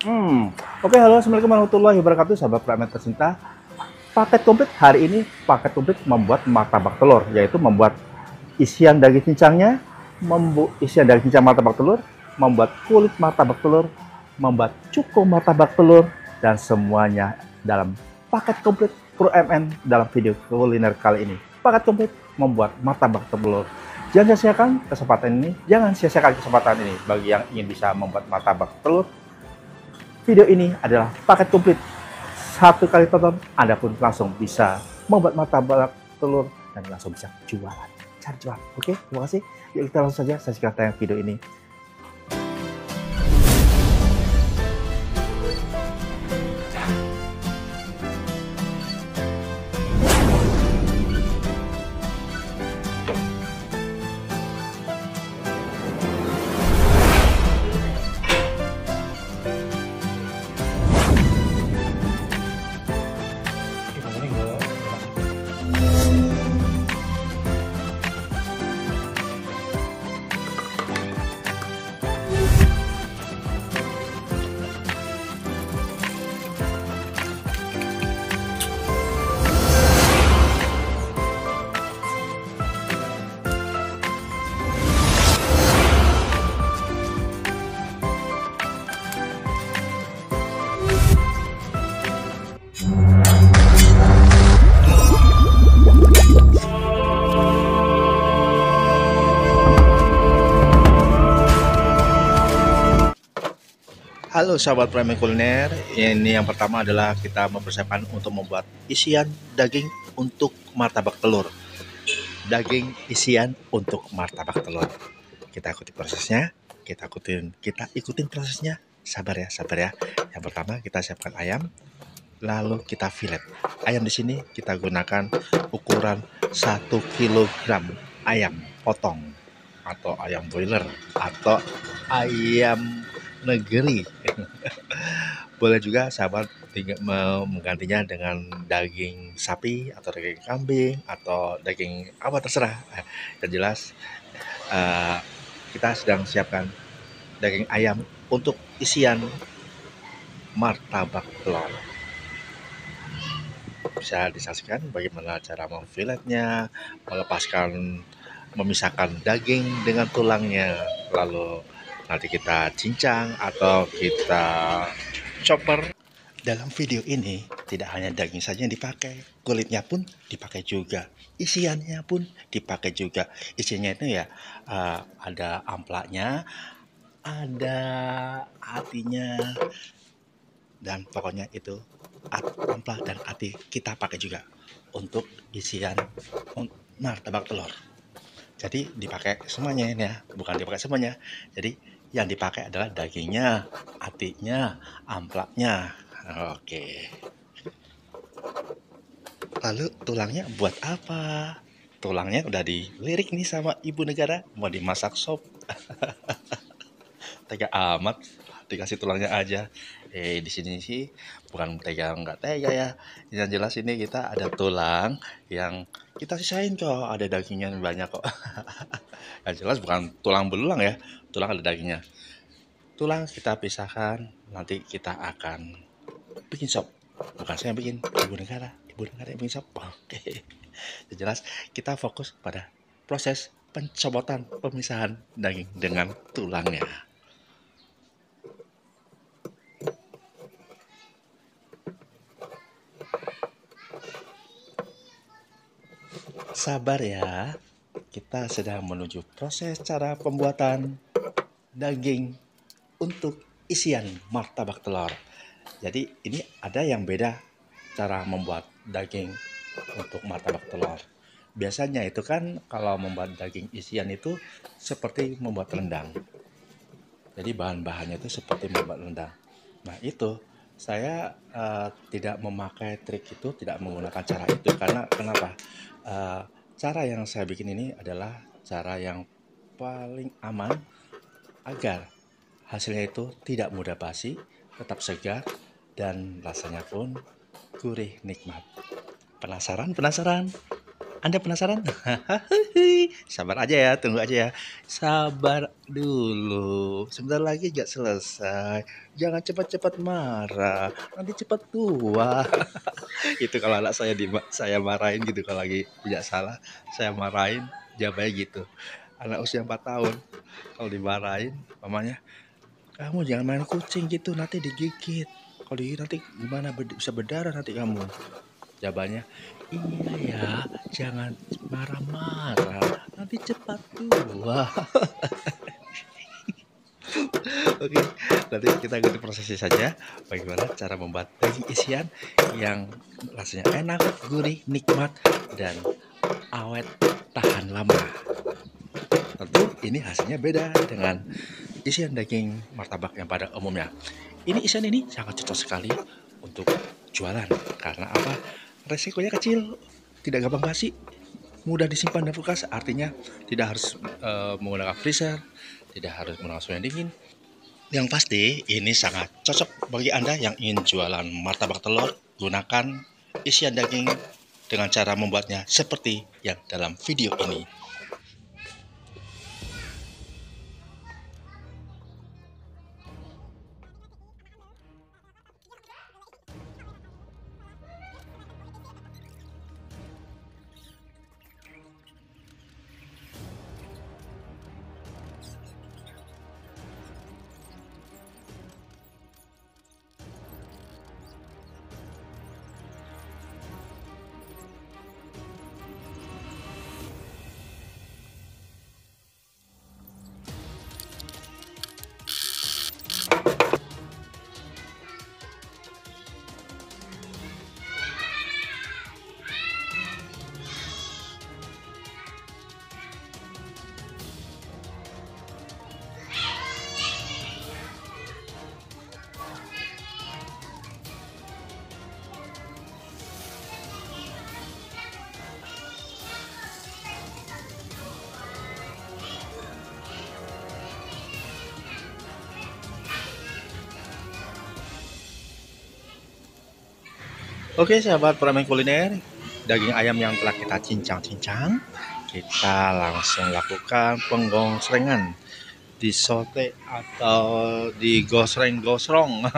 Hmm. Oke, halo, assalamualaikum warahmatullahi wabarakatuh, sahabat Pramet tercinta. Paket komplit hari ini, paket komplit membuat martabak telur, yaitu membuat isian daging cincangnya, isian daging cincang martabak telur, membuat kulit martabak telur, membuat cuko martabak telur, dan semuanya dalam paket komplit Pro MN dalam video kuliner kali ini. Paket komplit membuat martabak telur. Jangan sia-siakan kesempatan ini, jangan sia-siakan kesempatan ini bagi yang ingin bisa membuat martabak telur. Video ini adalah paket komplit. Satu kali tonton, Anda pun langsung bisa membuat martabak telur dan langsung bisa jualan. Cari jual. Oke, terima kasih. Yuk kita langsung saja saksikan tayang video ini. Halo sahabat Prime Kuliner, ini yang pertama adalah kita mempersiapkan untuk membuat isian daging untuk martabak telur. Daging isian untuk martabak telur. Kita ikuti prosesnya, kita ikutin prosesnya. Sabar ya, sabar ya. Yang pertama kita siapkan ayam, lalu kita filet. Ayam di sini kita gunakan ukuran 1 kilogram ayam potong atau ayam broiler atau ayam negeri. Boleh juga sahabat menggantinya dengan daging sapi atau daging kambing atau daging apa terserah. Yang jelas eh, kita sedang siapkan daging ayam untuk isian martabak telur. Bisa disaksikan bagaimana cara memfiletnya, memisahkan daging dengan tulangnya, lalu nanti kita cincang atau kita chopper. Dalam video ini tidak hanya daging saja yang dipakai, kulitnya pun dipakai juga, isiannya pun dipakai juga. Isinya itu ya ada amplaknya, ada hatinya, dan pokoknya itu amplak dan hati kita pakai juga untuk isian martabak telur. Jadi dipakai semuanya ini ya, bukan dipakai semuanya. Jadi yang dipakai adalah dagingnya, hatinya, amplaknya. Oke. Lalu tulangnya buat apa? Tulangnya udah dilirik nih sama ibu negara, mau dimasak sop. Tega amat, dikasih tulangnya aja. Di sini sih bukan tega nggak tega ya. Yang jelas ini kita ada tulang yang kita sisain kok, ada dagingnya banyak kok. Yang jelas bukan tulang belulang ya, tulang ada dagingnya. Tulang kita pisahkan, nanti kita akan bikin sop. Bukan saya yang bikin, ibu negara yang bikin sop. Oke. Yang jelas kita fokus pada proses pencopotan pemisahan daging dengan tulangnya. Sabar ya, kita sedang menuju proses cara pembuatan daging untuk isian martabak telur. Jadi ini ada yang beda cara membuat daging untuk martabak telur. Biasanya itu kan kalau membuat daging isian itu seperti membuat rendang. Jadi bahan-bahannya itu seperti membuat rendang. Nah itu saya tidak memakai trik itu, tidak menggunakan cara itu karena kenapa? Eh, Cara yang saya bikin ini adalah cara yang paling aman agar hasilnya itu tidak mudah basi, tetap segar, dan rasanya pun gurih nikmat. Penasaran? Penasaran? Anda penasaran? Sabar aja ya, tunggu aja ya. Sabar dulu. Sebentar lagi nggak selesai. Jangan cepat-cepat marah. Nanti cepat tua. Itu kalau anak saya saya marahin gitu kalau lagi tidak salah, saya marahin jawabannya gitu. Anak usia 4 tahun kalau dimarahin mamanya, "Kamu jangan main kucing gitu, nanti digigit. Kalau digigit nanti gimana bisa berdarah nanti kamu." Jawabannya, "Iya ya, jangan marah-marah, nanti cepat tua." Oke, nanti kita ikuti prosesnya saja. Bagaimana cara membuat daging isian yang rasanya enak, gurih, nikmat, dan awet tahan lama. Tentu ini hasilnya beda dengan isian daging martabak yang pada umumnya. Isian ini sangat cocok sekali untuk jualan. Karena apa? Resikonya kecil, tidak gampang basi, mudah disimpan dan kulkas. Artinya tidak harus menggunakan freezer, tidak harus menggunakan suhu yang dingin. Yang pasti ini sangat cocok bagi Anda yang ingin jualan martabak telur. Gunakan isian daging dengan cara membuatnya seperti yang dalam video ini. Oke, sahabat Pramen Kuliner, daging ayam yang telah kita cincang-cincang, kita langsung lakukan penggosrengan, disote atau digosreng-gosrong.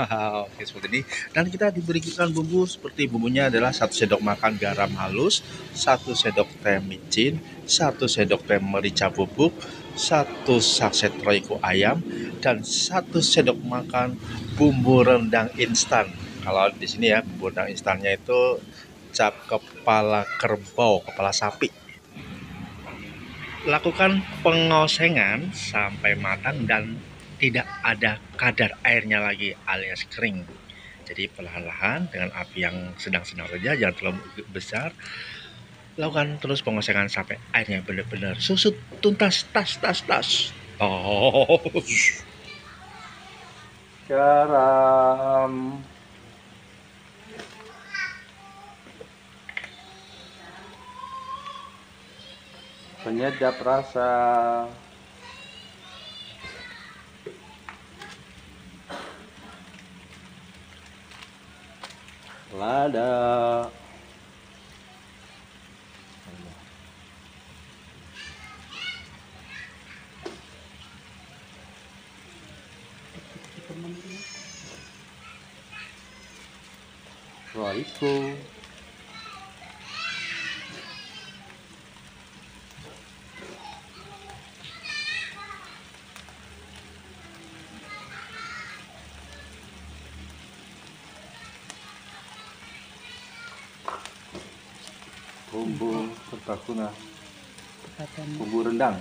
Oke, seperti ini. Dan kita diberikan bumbu seperti bumbunya adalah 1 sendok makan garam halus, 1 sendok teh micin, 1 sendok teh merica bubuk, 1 saset royco ayam, dan 1 sendok makan bumbu rendang instan. Kalau di sini ya, bumbu rendang instannya itu cap kepala kerbau, kepala sapi. Lakukan pengosengan sampai matang dan tidak ada kadar airnya lagi alias kering. Jadi perlahan-lahan dengan api yang sedang-sedang saja, jangan terlalu besar. Lakukan terus pengosengan sampai airnya benar-benar susut tuntas, tas. Oh, garam, penyedap rasa, lada, royco, bumbu pertakuna, bumbu rendang.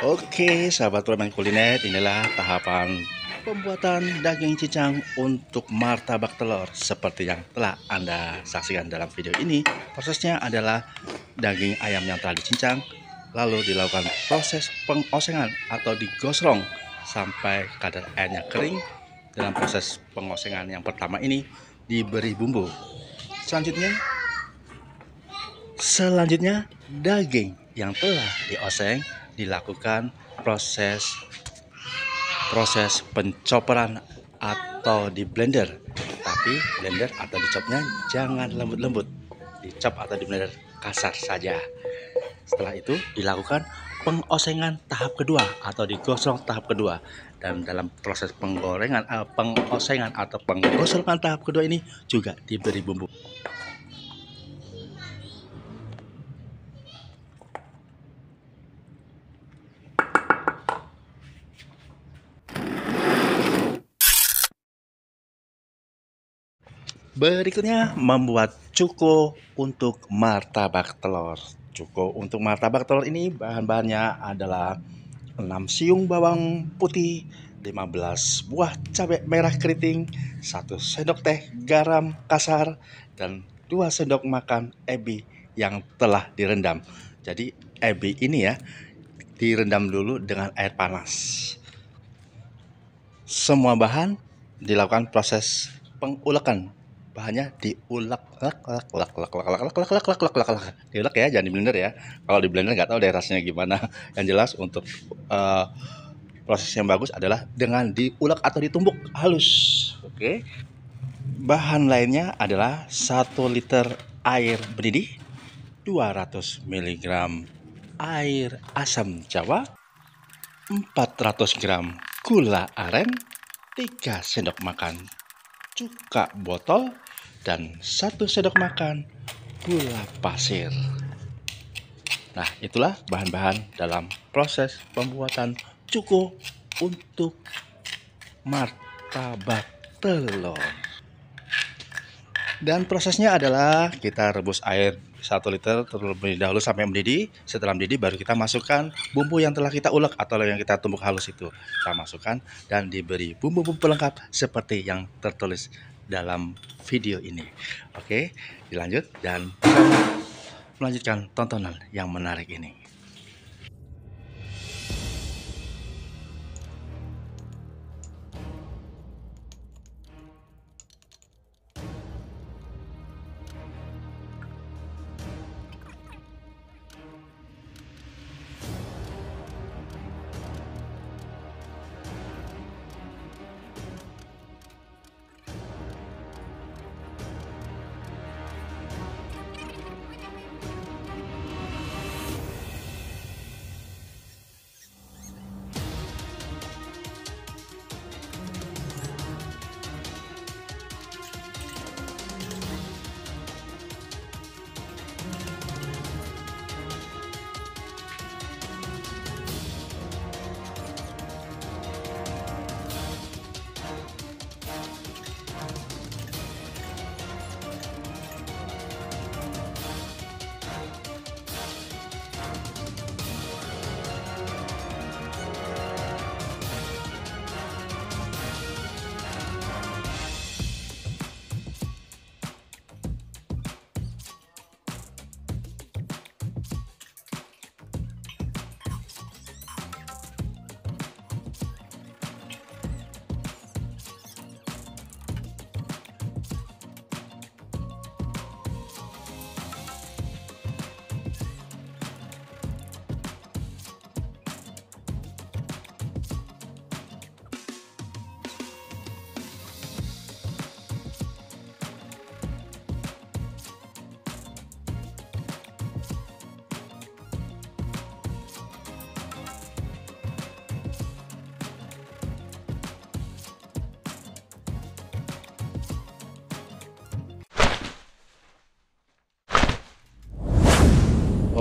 Oke, sahabat Permen Kuliner, inilah tahapan pembuatan daging cincang untuk martabak telur. Seperti yang telah Anda saksikan dalam video ini, prosesnya adalah daging ayam yang telah dicincang, lalu dilakukan proses pengosengan atau digosrong sampai kadar airnya kering. Dalam proses pengosengan yang pertama ini diberi bumbu. Selanjutnya daging yang telah dioseng dilakukan proses pencoperan atau di blender. Tapi blender atau dicopnya jangan lembut-lembut, dicop atau di blender kasar saja. Setelah itu dilakukan pengosengan tahap kedua atau digosong tahap kedua, dan dalam proses pengosengan atau penggosongan tahap kedua ini juga diberi bumbu. Berikutnya membuat cuko untuk martabak telur. Cuko untuk martabak telur ini bahan-bahannya adalah 6 siung bawang putih, 15 buah cabai merah keriting, 1 sendok teh garam kasar, dan 2 sendok makan ebi yang telah direndam. Jadi ebi ini ya direndam dulu dengan air panas. Semua bahan dilakukan proses pengulekan. Bahannya diulek diulek ya, jangan di blender ya. Kalau di blender nggak tahu deh rasanya gimana. Yang jelas untuk proses yang bagus adalah dengan diulek atau ditumbuk halus. Oke. Bahan lainnya adalah 1 liter air mendidih, 200 mg air asam jawa, 400 gram gula aren, 3 sendok makan cuka botol, dan 1 sendok makan gula pasir. Nah, itulah bahan-bahan dalam proses pembuatan cuko untuk martabak telur. Dan prosesnya adalah kita rebus air 1 liter terlebih dahulu sampai mendidih. Setelah mendidih baru kita masukkan bumbu yang telah kita ulek atau yang kita tumbuk halus itu. Kita masukkan dan diberi bumbu-bumbu pelengkap seperti yang tertulis dalam video ini. Oke, dilanjut dan melanjutkan tontonan yang menarik ini.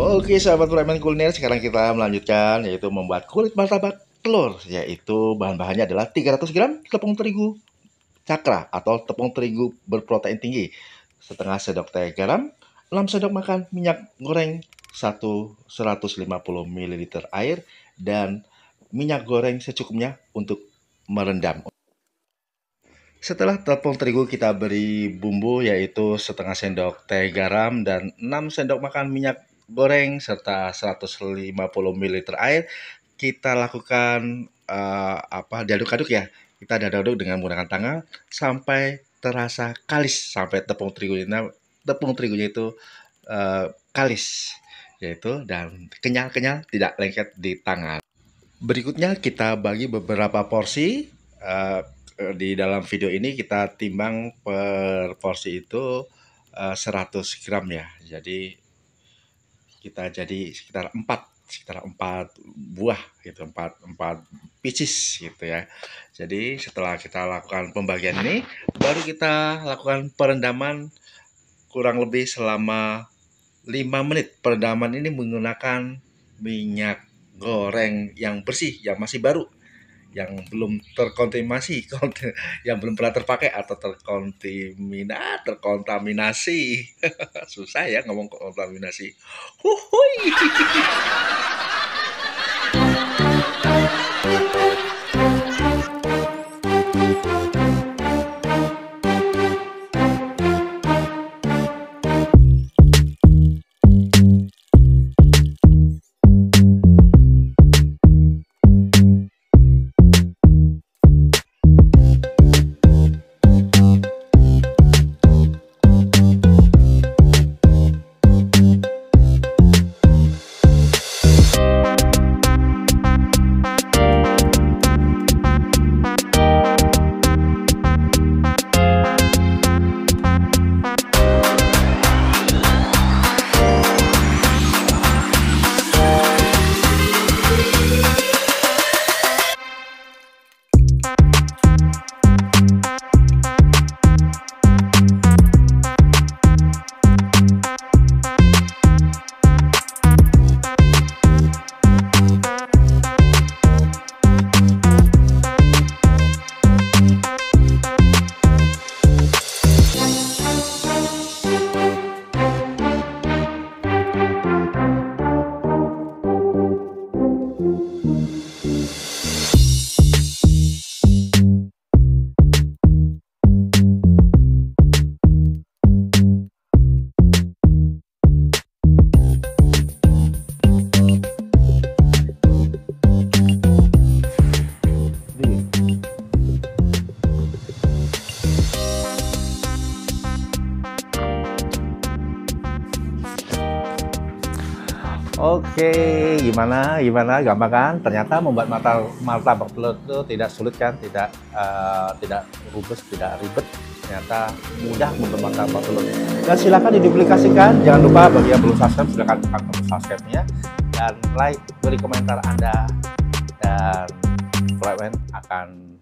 Oke sahabat Preman Kuliner, sekarang kita melanjutkan yaitu membuat kulit martabak telur, yaitu bahan-bahannya adalah 300 gram tepung terigu cakra atau tepung terigu berprotein tinggi, setengah sendok teh garam, 6 sendok makan minyak goreng, 150 ml air, dan minyak goreng secukupnya untuk merendam. Setelah tepung terigu kita beri bumbu yaitu setengah sendok teh garam dan 6 sendok makan minyak goreng serta 150 ml air. Kita lakukan diaduk-aduk ya. Kita aduk-aduk dengan menggunakan tangan sampai terasa kalis, sampai tepung terigunya itu kalis yaitu dan kenyal-kenyal, tidak lengket di tangan. Berikutnya kita bagi beberapa porsi. Di dalam video ini kita timbang per porsi itu 100 gram ya. Jadi kita jadi sekitar 4 buah gitu, 4 pieces gitu ya. Jadi setelah kita lakukan pembagian ini, baru kita lakukan perendaman kurang lebih selama 5 menit. Perendaman ini menggunakan minyak goreng yang bersih, yang masih baru, yang belum terkontaminasi, yang belum pernah terpakai atau terkontaminasi. Susah ya ngomong kontaminasi. Huhui. Oke, gimana? Gampang kan? Ternyata membuat martabak telur itu tidak sulit kan? Tidak rubes, tidak ribet. Ternyata mudah membuat martabak telur. Dan silakan diduplikasikan. Jangan lupa bagi yang belum subscribe, silakan tekan tombol subscribe-nya dan like, beri komentar Anda, dan Flightman akan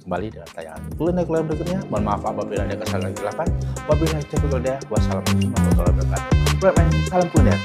kembali dengan tayangan kuliner berikutnya. Mohon maaf apabila ada kesalahan yang dilakukan. Wabillahi taufiq wal hidayah. Wassalamualaikum warahmatullahi wabarakatuh. Flightman, salam kuliner.